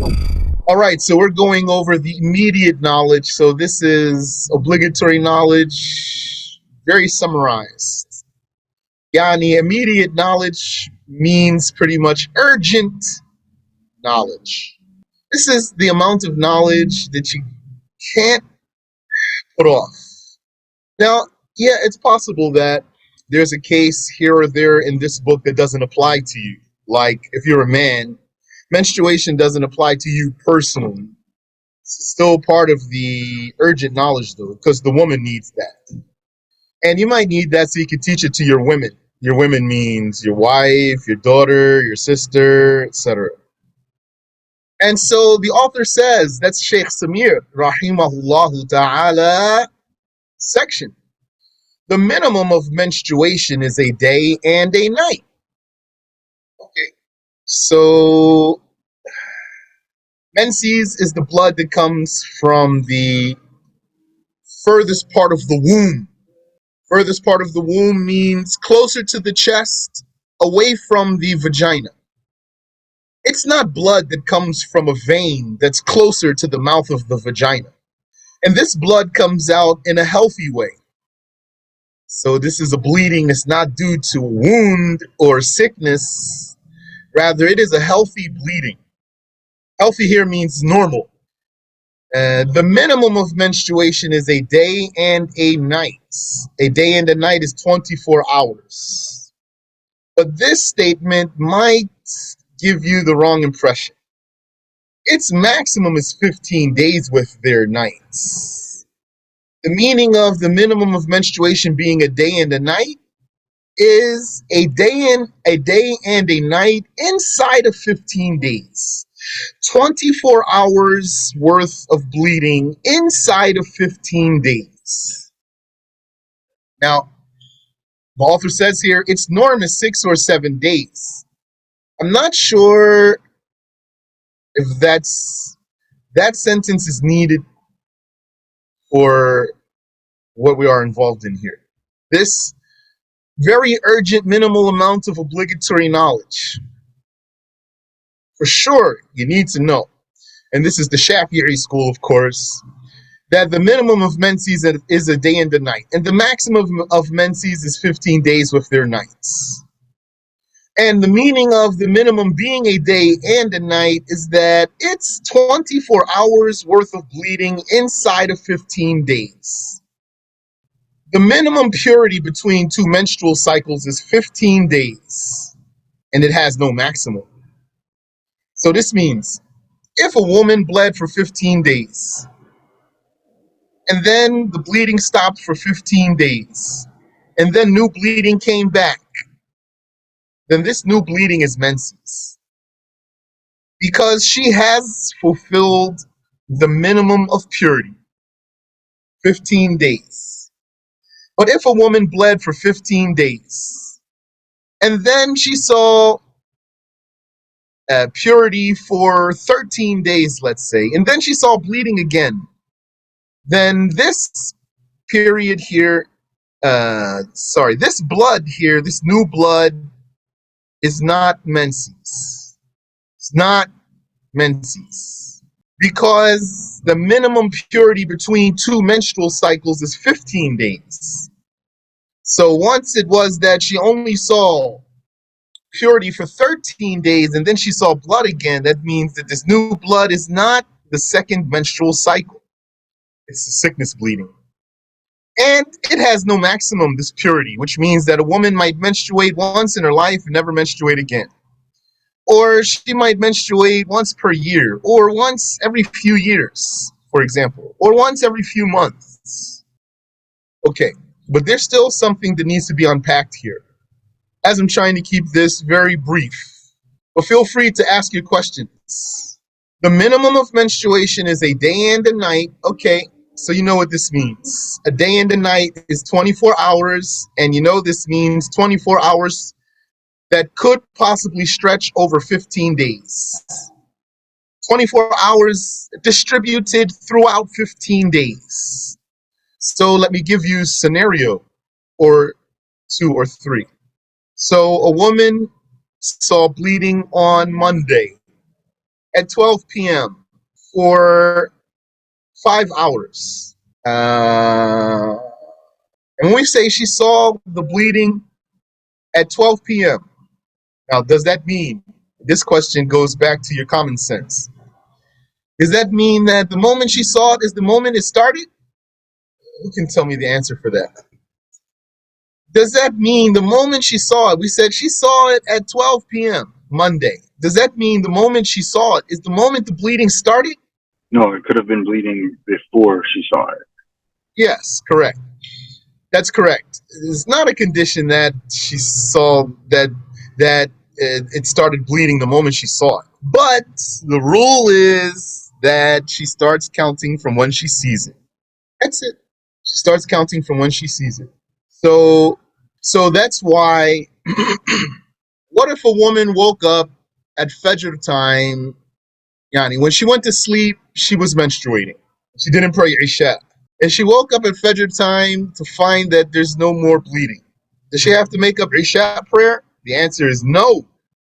All right, so we're going over the immediate knowledge. So this is obligatory knowledge, very summarized. Yani, immediate knowledge means pretty much urgent knowledge. This is the amount of knowledge that you can't put off. Now, yeah, it's possible that there's a case here or there in this book that doesn't apply to you. Like if you're a man, menstruation doesn't apply to you personally. It's still part of the urgent knowledge, though, because the woman needs that. And you might need that so you can teach it to your women. Your women means your wife, your daughter, your sister, etc. And so the author says, that's Sheikh Samir, rahimahullah ta'ala, section. The minimum of menstruation is a day and a night. Okay. So Menses is the blood that comes from the furthest part of the womb. Furthest part of the womb means closer to the chest, away from the vagina. It's not blood that comes from a vein that's closer to the mouth of the vagina. And this blood comes out in a healthy way. So this is a bleeding that's not due to a wound or sickness. Rather, it is a healthy bleeding. Healthy here means normal. The minimum of menstruation is a day and a night. A day and a night is 24 hours. But this statement might give you the wrong impression. Its maximum is 15 days with their nights. The meaning of the minimum of menstruation being a day and a night is a day and a night inside of 15 days. 24 hours worth of bleeding inside of 15 days. Now, the author says here its norm is 6 or 7 days. I'm not sure if that sentence is needed for what we are involved in here. This very urgent minimal amount of obligatory knowledge. For sure, you need to know, and this is the Shafi'i school, of course, that the minimum of menses is a day and a night, and the maximum of menses is 15 days with their nights. And the meaning of the minimum being a day and a night is that it's 24 hours worth of bleeding inside of 15 days. The minimum purity between two menstrual cycles is 15 days, and it has no maximum. So this means if a woman bled for 15 days, and then the bleeding stopped for 15 days, and then new bleeding came back, then this new bleeding is menses. Because she has fulfilled the minimum of purity, 15 days. But if a woman bled for 15 days, and then she saw purity for 13 days, let's say, and then she saw bleeding again, then this period here, this blood here, this new blood is not menses. It's not menses. Because the minimum purity between two menstrual cycles is 15 days. So once it was that she only saw purity for 13 days and then she saw blood again, that means that this new blood is not the second menstrual cycle. It's the sickness bleeding. And it has no maximum, this purity, which means that a woman might menstruate once in her life and never menstruate again. Or she might menstruate once per year, or once every few years, for example, or once every few months. Okay, but there's still something that needs to be unpacked here, as I'm trying to keep this very brief. But feel free to ask your questions. The minimum of menstruation is a day and a night. Okay, so you know what this means. A day and a night is 24 hours, and you know this means 24 hours that could possibly stretch over 15 days. 24 hours distributed throughout 15 days. So let me give you a scenario or 2 or 3. So a woman saw bleeding on Monday, at 12 p.m. for 5 hours. And when we say she saw the bleeding at 12 p.m., now does that mean, this question goes back to your common sense, does that mean that the moment she saw it is the moment it started? Who can tell me the answer for that? Does that mean the moment she saw it, we said she saw it at 12 p.m. Monday. Does that mean the moment she saw it is the moment the bleeding started? No, it could have been bleeding before she saw it. Yes, correct. That's correct. It's not a condition that she saw that it started bleeding the moment she saw it. But the rule is that she starts counting from when she sees it. That's it. She starts counting from when she sees it. So that's why what if a woman woke up at Fajr time, Yani, when she went to sleep, she was menstruating. She didn't pray Isha. And she woke up at Fajr time to find that there's no more bleeding. Does she have to make up Isha prayer? The answer is no.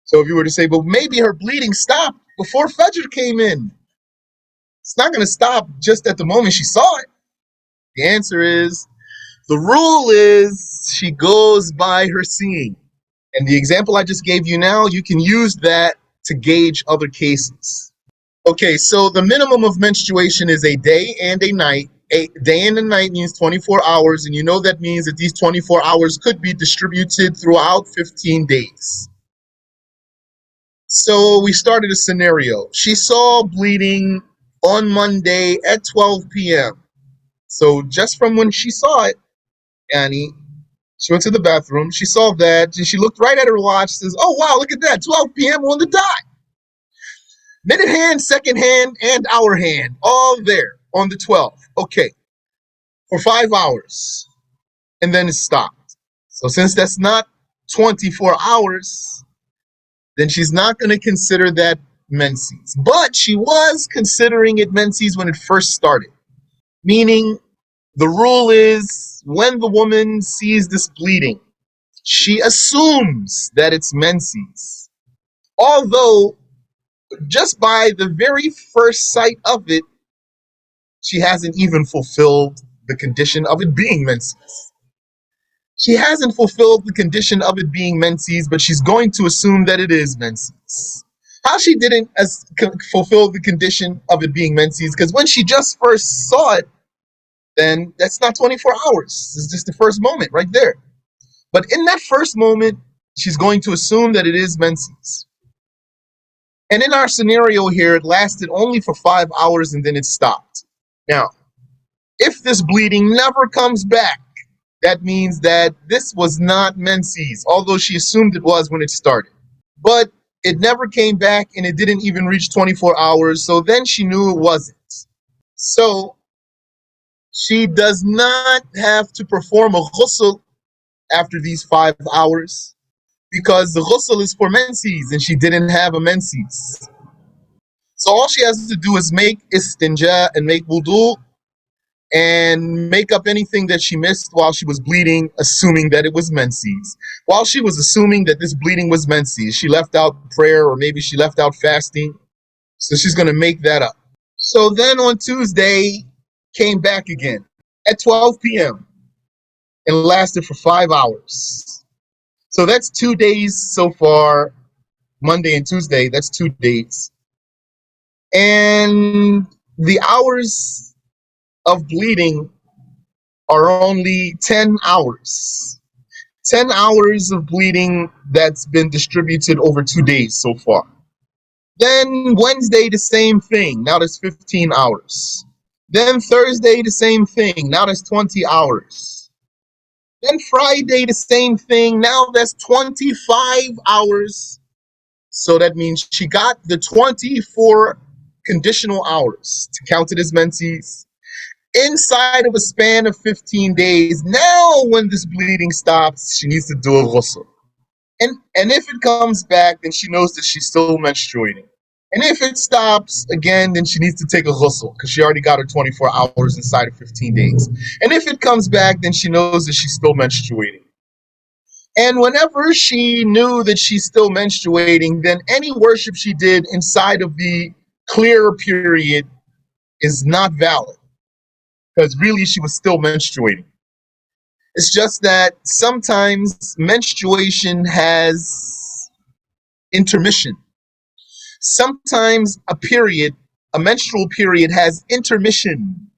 So if you were to say, but maybe her bleeding stopped before Fajr came in, it's not going to stop just at the moment she saw it. The answer is, the rule is she goes by her seeing. And the example I just gave you now, you can use that to gauge other cases. Okay, so the minimum of menstruation is a day and a night. A day and a night means 24 hours, and you know that means that these 24 hours could be distributed throughout 15 days. So we started a scenario. She saw bleeding on Monday at 12 p.m. So just from when she saw it, Annie, she went to the bathroom, she saw that, and she looked right at her watch, says, oh wow, look at that, 12 p.m. on the dot. Minute hand, second hand, and hour hand, all there on the 12th. Okay, for 5 hours. And then it stopped. So since that's not 24 hours, then she's not going to consider that menses. But she was considering it menses when it first started. Meaning, the rule is when the woman sees this bleeding, she assumes that it's menses. Although, just by the very first sight of it, she hasn't even fulfilled the condition of it being menses. She hasn't fulfilled the condition of it being menses, but she's going to assume that it is menses. How she didn't fulfill the condition of it being menses, because when she just first saw it, then that's not 24 hours. It's just the first moment right there. But in that first moment, she's going to assume that it is menses. And in our scenario here, it lasted only for 5 hours and then it stopped. Now, if this bleeding never comes back, that means that this was not menses, although she assumed it was when it started. But it never came back and it didn't even reach 24 hours, so then she knew it wasn't. So she does not have to perform a ghusl after these 5 hours because the ghusl is for menses and she didn't have a menses. So all she has to do is make istinja and make wudu and make up anything that she missed while she was bleeding, assuming that it was menses. While she was assuming that this bleeding was menses, she left out prayer or maybe she left out fasting. So she's going to make that up. So then on Tuesday, came back again at 12 p.m. and lasted for 5 hours. So that's 2 days so far, Monday and Tuesday, that's 2 days. And the hours of bleeding are only 10 hours. 10 hours of bleeding that's been distributed over 2 days so far. Then Wednesday, the same thing. Now that's 15 hours. Then Thursday, the same thing. Now that's 20 hours. Then Friday, the same thing. Now that's 25 hours. So that means she got the 24 conditional hours to count it as menses inside of a span of 15 days. Now, when this bleeding stops, she needs to do a ghusl. And if it comes back, then she knows that she's still menstruating. And if it stops again, then she needs to take a ghusl because she already got her 24 hours inside of 15 days. And if it comes back, then she knows that she's still menstruating. And whenever she knew that she's still menstruating, then any worship she did inside of the clear period is not valid, because really she was still menstruating. It's just that sometimes menstruation has intermission. Sometimes a menstrual period has intermission,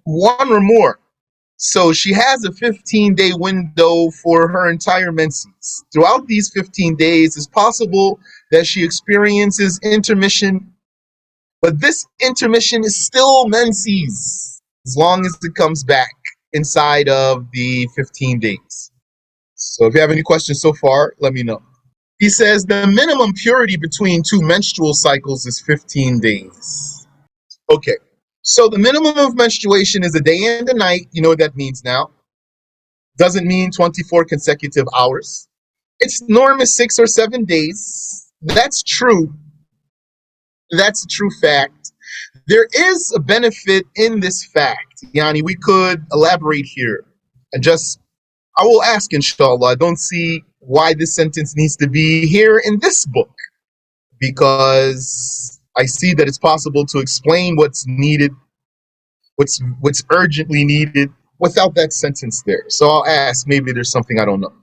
one or more. So she has a 15-day window for her entire menses. Throughout these 15 days, it's possible that she experiences intermission, but this intermission is still menses as long as it comes back inside of the 15 days. So if you have any questions so far, let me know. He says the minimum purity between two menstrual cycles is 15 days. Okay, so the minimum of menstruation is a day and a night. You know what that means now. Doesn't mean 24 consecutive hours. Its norm is 6 or 7 days. That's true. That's a true fact. There is a benefit in this fact. Yani, we could elaborate here. I will ask, inshallah. I don't see why this sentence needs to be here in this book, because I see that it's possible to explain what's needed, what's urgently needed without that sentence there. So I'll ask, maybe there's something I don't know.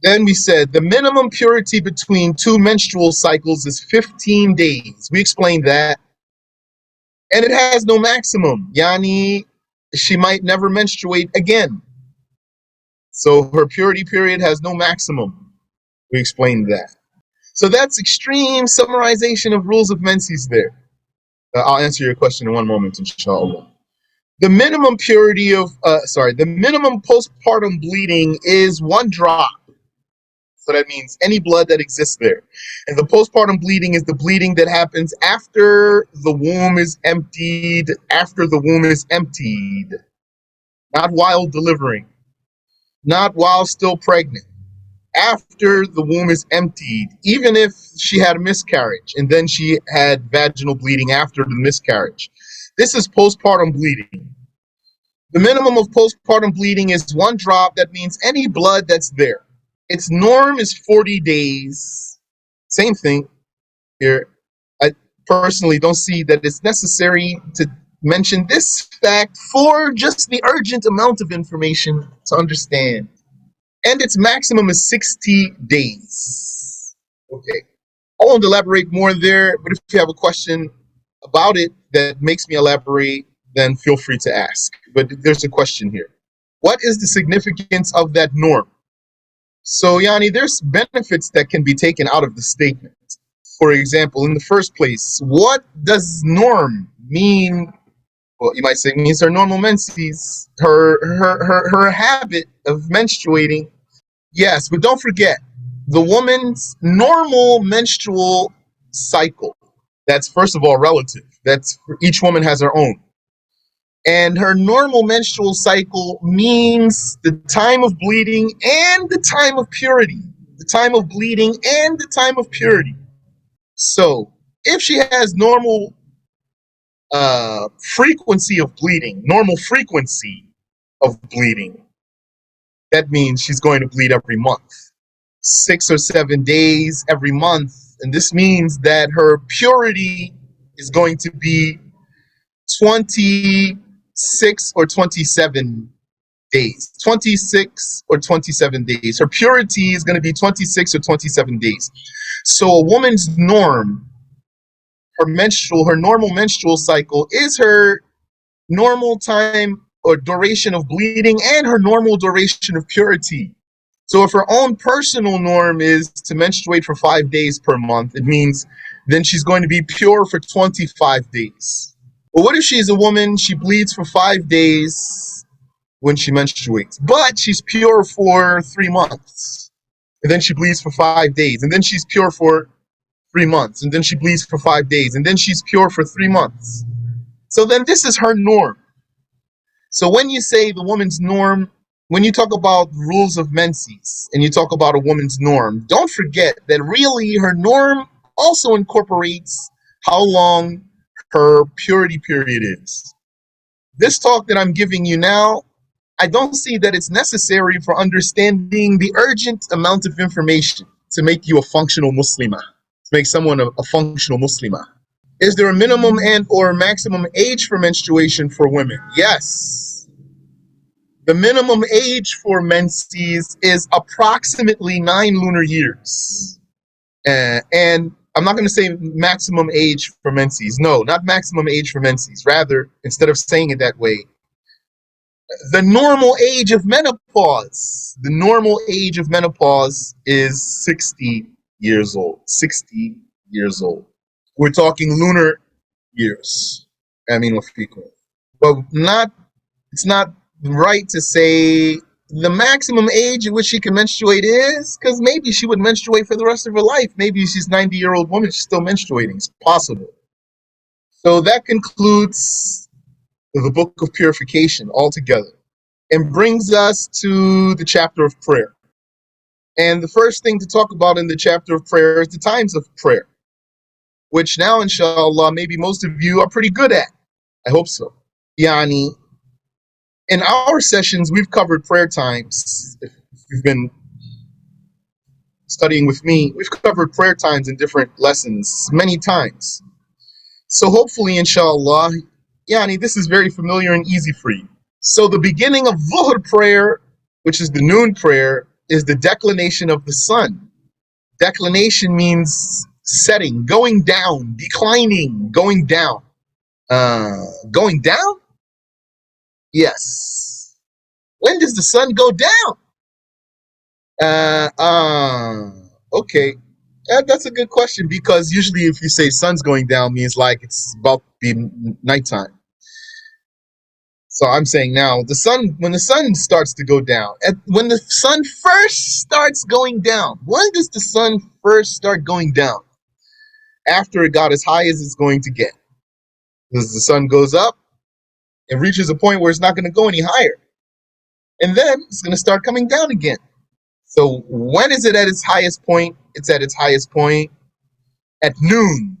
Then we said the minimum purity between two menstrual cycles is 15 days. We explained that. And it has no maximum. Yani, she might never menstruate again. So her purity period has no maximum. We explained that. So that's extreme summarization of rules of Menses there. I'll answer your question in one moment, inshallah. The minimum the minimum postpartum bleeding is 1 drop. So that means any blood that exists there. And the postpartum bleeding is the bleeding that happens after the womb is emptied, not while delivering, not while still pregnant, after the womb is emptied, even if she had a miscarriage and then she had vaginal bleeding after the miscarriage. This is postpartum bleeding. The minimum of postpartum bleeding is 1 drop. That means any blood that's there. Its norm is 40 days. Same thing here. I personally don't see that it's necessary to mention this fact for just the urgent amount of information to understand. And its maximum is 60 days. Okay. I won't elaborate more there, but if you have a question about it that makes me elaborate, then feel free to ask. But there's a question here. What is the significance of that norm? So, Yani, there's benefits that can be taken out of the statement. For example, in the first place, what does norm mean? Well, you might say it means her normal menses, her habit of menstruating. Yes, but don't forget the woman's normal menstrual cycle. That's first of all relative. That's each woman has her own. And her normal menstrual cycle means the time of bleeding and the time of purity. The time of bleeding and the time of purity. So, if she has normal frequency of bleeding, that means she's going to bleed every month, 6 or 7 days every month. And this means that her purity is going to be 26 or 27 days. 26 or 27 days. Her purity is going to be 26 or 27 days. So a woman's norm, her normal menstrual cycle is her normal time or duration of bleeding and her normal duration of purity. So if her own personal norm is to menstruate for 5 days per month, it means then she's going to be pure for 25 days. But what if she's a woman, she bleeds for 5 days when she menstruates, but she's pure for 3 months, and then she bleeds for 5 days, and then she's pure for 3 months, and then she bleeds for 5 days, and then she's pure for 3 months. So then this is her norm. So when you say the woman's norm, when you talk about rules of Menses and you talk about a woman's norm, don't forget that really her norm also incorporates how long her purity period is. This talk that I'm giving you now I don't see that it's necessary for understanding the urgent amount of information to make you a functional Muslimah, to make someone a functional Muslimah. Is there a minimum and or maximum age for menstruation for women? Yes. The minimum age for menses is approximately 9 lunar years. And I'm not going to say maximum age for menses. No, not maximum age for menses. Rather, instead of saying it that way, the normal age of menopause. The normal age of menopause is 60 years old. 60 years old. We're talking lunar years. I mean, but not. It's not right to say the maximum age at which she can menstruate is, because maybe she would menstruate for the rest of her life. Maybe she's a 90-year-old woman, she's still menstruating. It's possible. So that concludes the book of purification altogether and brings us to the chapter of prayer. And the first thing to talk about in the chapter of prayer is the times of prayer, which now, inshallah, maybe most of you are pretty good at. I hope so. Yani, in our sessions, we've covered prayer times. If you've been studying with me, we've covered prayer times in different lessons many times. So hopefully, inshallah, yani, this is very familiar and easy for you. So the beginning of Dhuhr prayer, which is the noon prayer, is the declination of the sun. Declination means setting, going down, declining, going down. Going down? Yes. When does the sun go down? Okay. That's a good question, because usually if you say sun's going down means like it's about to be nighttime. So I'm saying now, when the sun starts to go down, when the sun first starts going down, when does the sun first start going down? After it got as high as it's going to get. Because the sun goes up and reaches a point where it's not going to go any higher. And then it's going to start coming down again. So when is it at its highest point? It's at its highest point at noon.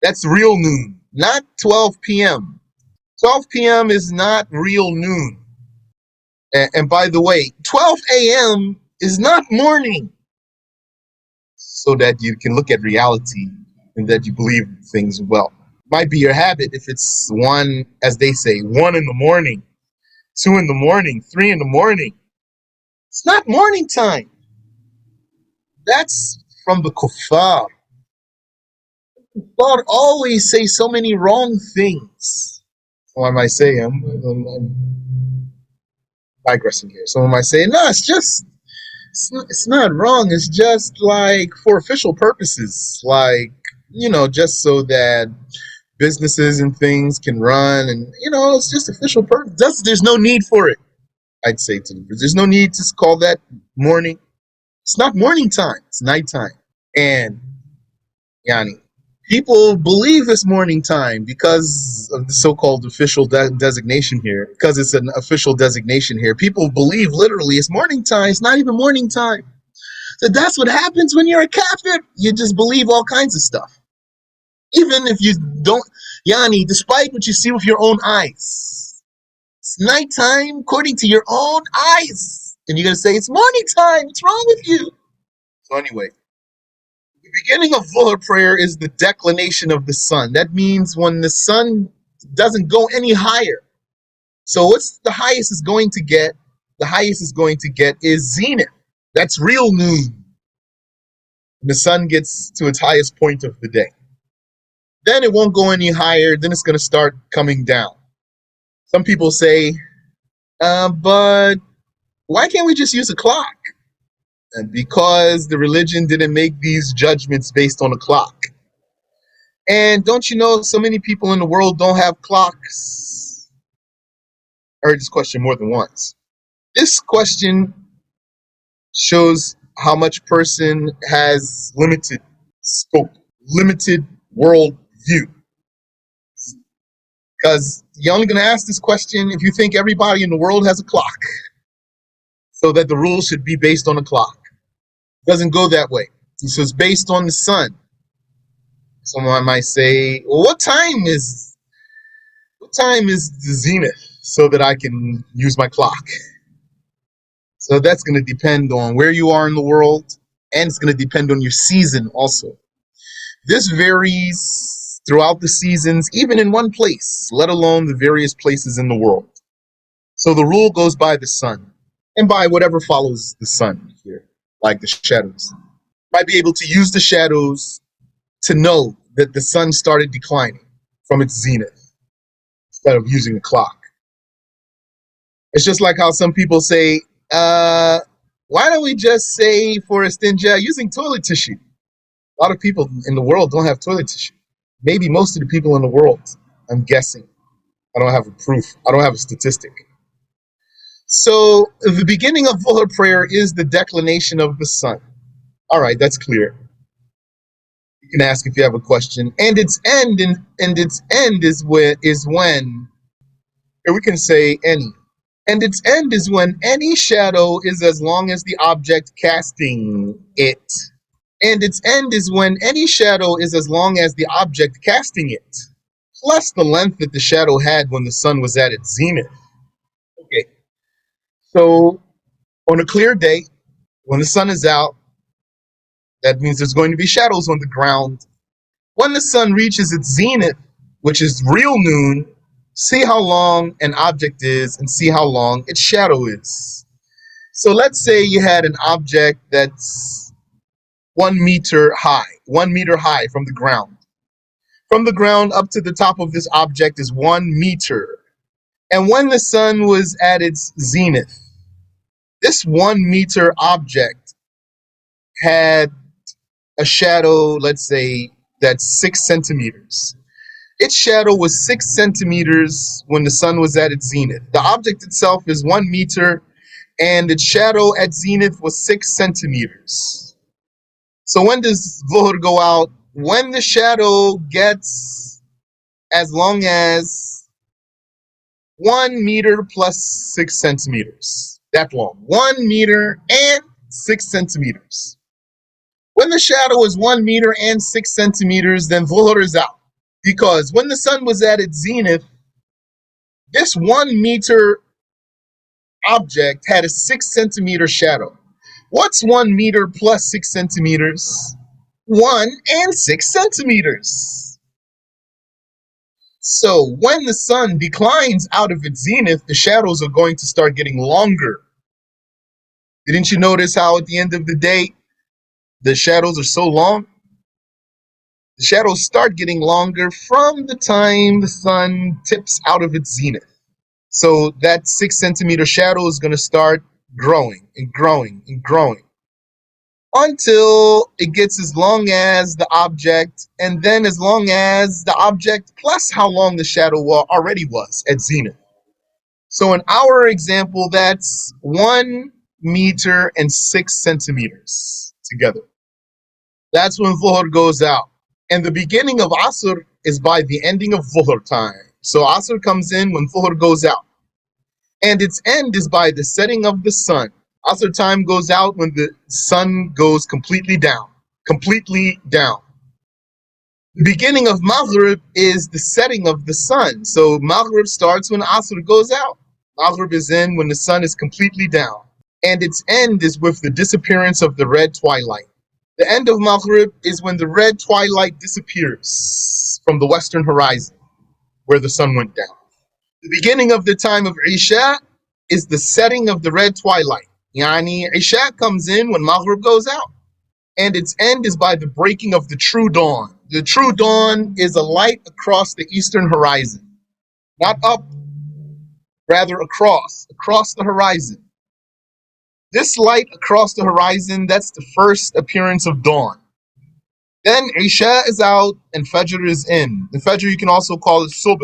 That's real noon, not 12 p.m. 12 p.m. is not real noon. And by the way, 12 a.m. is not morning. So that you can look at reality and that you believe things well. Might be your habit if it's one, as they say, 1 in the morning, 2 in the morning, 3 in the morning. It's not morning time. That's from the kuffar. God always say so many wrong things. Someone might say, I'm digressing here. Someone might say, no, it's not wrong. It's just like for official purposes, like, just so that businesses and things can run, and it's just official purpose. There's no need for it. I'd say to them, there's no need to call that morning. It's not morning time. It's nighttime. And yani, people believe it's morning time because of the so-called official designation here. Because it's an official designation here, people believe literally it's morning time. It's not even morning time. So that's what happens when you're a kafir. You just believe all kinds of stuff. Even if you don't, yani, despite what you see with your own eyes. It's nighttime according to your own eyes. And you're going to say, it's morning time. What's wrong with you? So anyway, the beginning of Dhuhr prayer is the declination of the sun. That means when the sun doesn't go any higher. So what's the highest is going to get? The highest is going to get is zenith. That's real noon. When the sun gets to its highest point of the day. Then it won't go any higher. Then it's going to start coming down. Some people say, but why can't we just use a clock? And because the religion didn't make these judgments based on a clock. And don't you know, so many people in the world don't have clocks? I heard this question more than once. This question shows how much person has limited scope, limited world view. Because you're only going to ask this question if you think everybody in the world has a clock. So that the rules should be based on a clock. It doesn't go that way. So it's based on the sun. Someone might say, well, what time is the zenith? so that I can use my clock. So that's going to depend on where you are in the world, and it's going to depend on your season also. This varies throughout the seasons, even in one place, let alone the various places in the world. So the rule goes by the sun and by whatever follows the sun here, like the shadows. Might be able to use the shadows to know that the sun started declining from its zenith instead of using a clock. It's just like how some people say, why don't we just say for istinja using toilet tissue? A lot of people in the world don't have toilet tissue. Maybe most of the people in the world, I'm guessing. I don't have a proof. I don't have a statistic. So the beginning of Dhuhr prayer is the declination of the sun. All right, that's clear. You can ask if you have a question. And its end is when, or we can say any. And its end is when any shadow is as long as the object casting it. And its end is when any shadow is as long as the object casting it, plus the length that the shadow had when the sun was at its zenith. Okay, so on a clear day, when the sun is out, that means there's going to be shadows on the ground. When the sun reaches its zenith, which is real noon, see how long an object is and see how long its shadow is. So let's say you had an object that's 1 meter high from the ground. From the ground up to the top of this object is 1 meter. And when the sun was at its zenith, this 1 meter object had a shadow, let's say, that's 6 centimeters. Its shadow was 6 centimeters when the sun was at its zenith. The object itself is 1 meter, and its shadow at zenith was 6 centimeters. So when does Dhuhr go out? When the shadow gets as long as 1 meter plus 6 centimeters. That long. 1 meter and 6 centimeters. When the shadow is 1 meter and 6 centimeters, then Dhuhr is out. Because when the sun was at its zenith, this 1 meter object had a 6 centimeter shadow. What's 1 meter plus 6 centimeters? 1 and 6 centimeters. So when the sun declines out of its zenith, the shadows are going to start getting longer. Didn't you notice how at the end of the day, the shadows are so long? The shadows start getting longer from the time the sun tips out of its zenith. So that 6 centimeter shadow is going to start growing and growing and growing until it gets as long as the object, and then as long as the object plus how long the shadow already was at zenith. So in our example, that's 1 meter and 6 centimeters together. That's when Dhuhr goes out. And the beginning of Asr is by the ending of Dhuhr time. So Asr comes in when Dhuhr goes out. And its end is by the setting of the sun. Asr time goes out when the sun goes completely down. Completely down. The beginning of Maghrib is the setting of the sun. So Maghrib starts when Asr goes out. Maghrib is in when the sun is completely down. And its end is with the disappearance of the red twilight. The end of Maghrib is when the red twilight disappears from the western horizon where the sun went down. The beginning of the time of Isha is the setting of the red twilight. Yani Isha comes in when Maghrib goes out. And its end is by the breaking of the true dawn. The true dawn is a light across the eastern horizon. Not up, rather across the horizon. This light across the horizon, that's the first appearance of dawn. Then Isha is out and Fajr is in. The Fajr you can also call it Subh.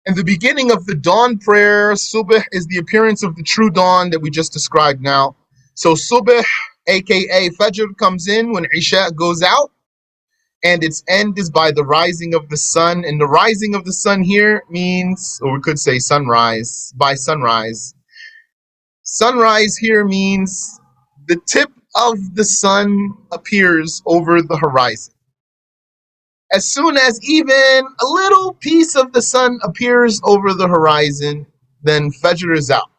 And the beginning of the dawn prayer, Subh, is the appearance of the true dawn that we just described now. So Subh, aka Fajr, comes in when Isha goes out, and its end is by the rising of the sun. And the rising of the sun here means, or we could say sunrise, by sunrise. Sunrise here means the tip of the sun appears over the horizon. As soon as even a little piece of the sun appears over the horizon, then Fajr is out.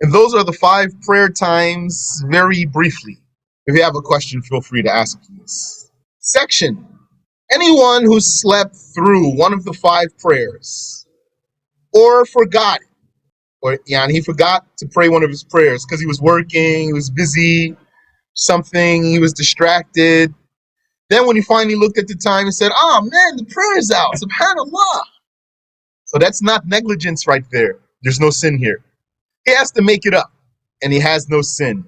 And those are the 5 prayer times very briefly. If you have a question, feel free to ask, please. Section. Anyone who slept through one of the 5 prayers or forgot it, or he forgot to pray one of his prayers because he was working, he was busy, something, he was distracted. Then when he finally looked at the time and said, "Oh man, the prayer is out, subhanAllah." So that's not negligence right there. There's no sin here. He has to make it up, and he has no sin.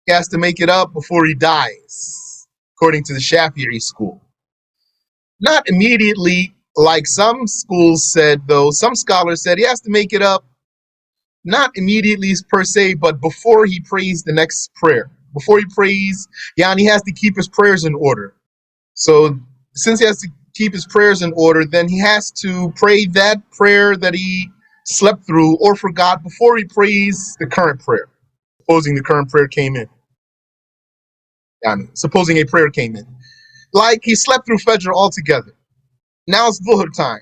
He has to make it up before he dies, according to the Shafi'i school. Not immediately, like some schools said, though. Some scholars said he has to make it up, not immediately per se, but before he prays the next prayer. Before he prays, he has to keep his prayers in order. So since he has to keep his prayers in order, then he has to pray that prayer that he slept through or forgot before he prays the current prayer. Supposing the current prayer came in. Supposing a prayer came in. Like he slept through Fajr altogether. Now it's Dhuhr time.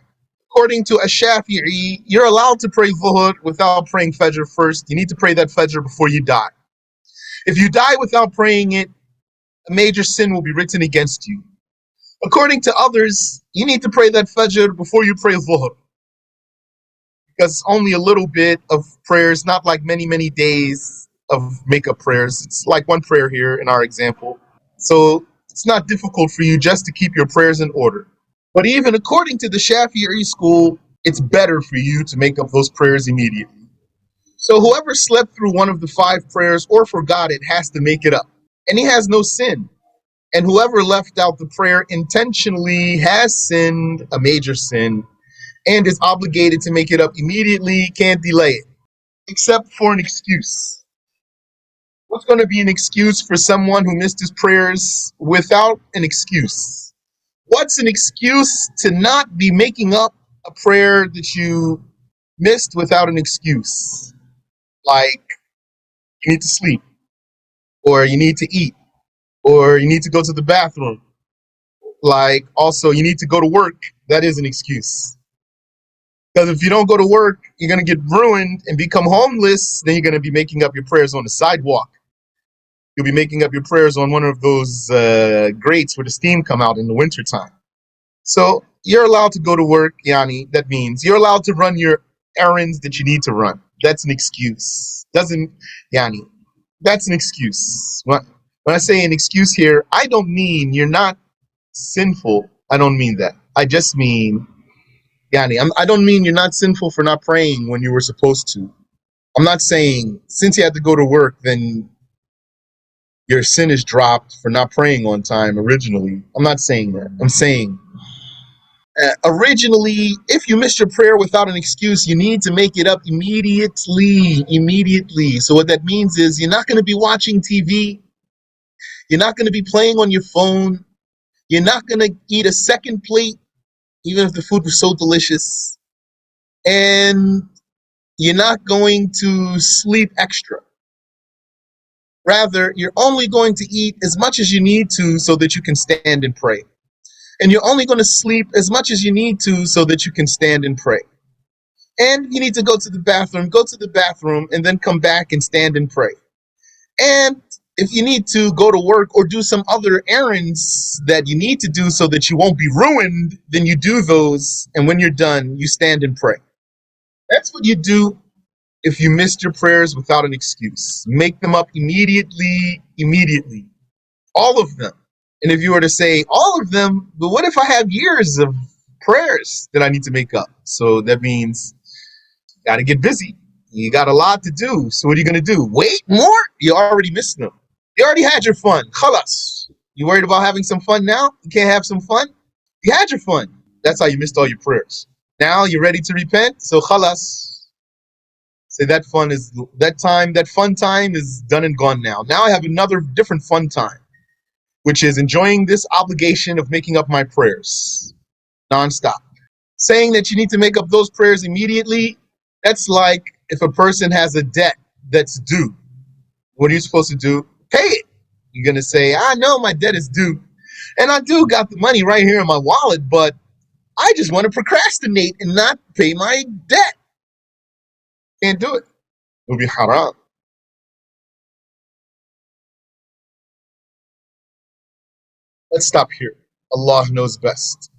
According to Ash-Shafi'i, you're allowed to pray Dhuhr without praying Fajr first. You need to pray that Fajr before you die. If you die without praying it, a major sin will be written against you. According to others, you need to pray that Fajr before you pray Dhuhr. Because it's only a little bit of prayers, not like many, many days of make-up prayers. It's like one prayer here in our example. So it's not difficult for you just to keep your prayers in order. But even according to the Shafi'i school, it's better for you to make up those prayers immediately. So whoever slept through one of the 5 prayers or forgot it has to make it up. And he has no sin. And whoever left out the prayer intentionally has sinned a major sin and is obligated to make it up immediately, can't delay it, except for an excuse. What's going to be an excuse for someone who missed his prayers without an excuse? What's an excuse to not be making up a prayer that you missed without an excuse? Like, you need to sleep, or you need to eat, or you need to go to the bathroom. Like, also, you need to go to work. That is an excuse. Because if you don't go to work, you're going to get ruined and become homeless. Then you're going to be making up your prayers on the sidewalk. You'll be making up your prayers on one of those grates where the steam come out in the wintertime. So you're allowed to go to work, that means you're allowed to run your errands that you need to run. That's an excuse. That's an excuse. When I say an excuse here, I don't mean you're not sinful. I don't mean that. I just mean, I don't mean you're not sinful for not praying when you were supposed to. I'm not saying since you had to go to work, then your sin is dropped for not praying on time originally. I'm not saying that. I'm saying originally, if you missed your prayer without an excuse, you need to make it up immediately. So what that means is you're not going to be watching TV. You're not going to be playing on your phone. You're not going to eat a second plate, even if the food was so delicious. And you're not going to sleep extra. Rather, you're only going to eat as much as you need to so that you can stand and pray. And you're only going to sleep as much as you need to so that you can stand and pray. And you need to go to the bathroom, and then come back and stand and pray. And if you need to go to work or do some other errands that you need to do so that you won't be ruined, then you do those. And when you're done, you stand and pray. That's what you do if you missed your prayers without an excuse. Make them up immediately. All of them. And if you were to say all of them, but what if I have years of prayers that I need to make up? So that means you got to get busy. You got a lot to do. So what are you going to do? Wait more? You already missed them. You already had your fun. Khalas. You worried about having some fun now? You can't have some fun? You had your fun. That's how you missed all your prayers. Now you're ready to repent? So khalas. Say that fun time is done and gone now. Now I have another different fun time, which is enjoying this obligation of making up my prayers nonstop. Saying that you need to make up those prayers immediately, that's like if a person has a debt that's due. What are you supposed to do? Pay it. You're going to say, I know my debt is due. And I do got the money right here in my wallet, but I just want to procrastinate and not pay my debt. Can't do it. It would be haram. Let's stop here. Allah knows best.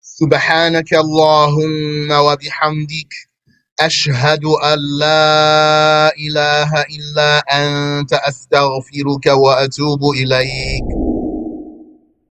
سبحانك اللهم وبحمدك أشهد أن لا إله إلا أنت أستغفرك وأتوب إليك